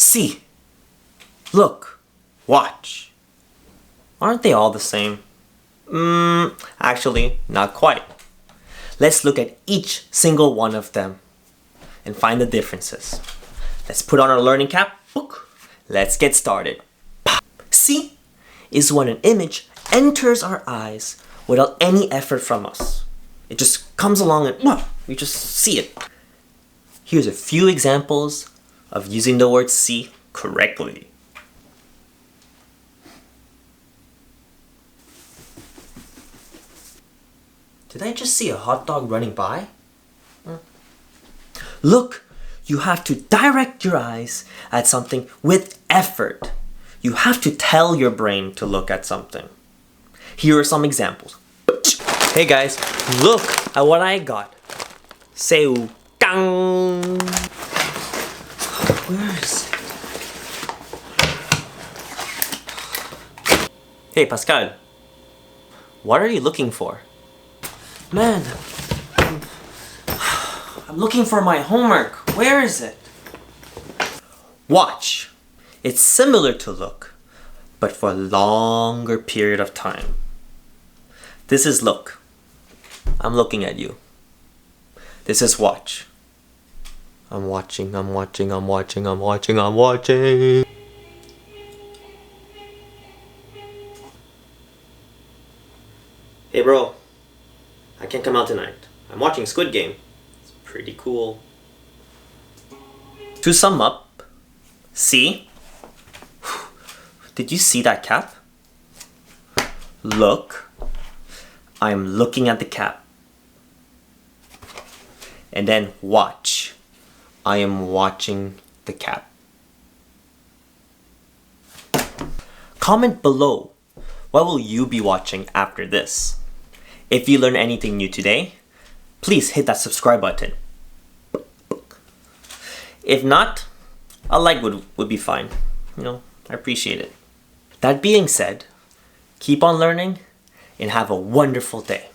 see, look, watch. Aren't they all the same? Actually, not quite. Let's look at each single one of them and find the differences. Let's put on our learning cap. Let's get started. See is when an image enters our eyes without any effort from us. It just comes along and we just see it. Here's a few examples of using the word see correctly. Did I just see a hot dog running by? Look, you have to direct your eyes at something with effort. You have to tell your brain to look at something. Here are some examples. Hey guys, look at what I got. Seu kang. Where is it? Hey Pascal, what are you looking for? Man, I'm looking for my homework. Where is it? Watch. It's similar to look, but for a longer period of time. This is look. I'm looking at you. This is watch. I'm watching, I'm watching, I'm watching, I'm watching, I'm watching. Hey bro, I can't come out tonight. I'm watching Squid Game. It's pretty cool. To sum up, see? Did you see that cap? Look. I'm looking at the cap. And then watch. I am watching the cap. Comment below. What will you be watching after this? If you learned anything new today, please hit that subscribe button. If not, a like would be fine. I appreciate it. That being said, keep on learning and have a wonderful day.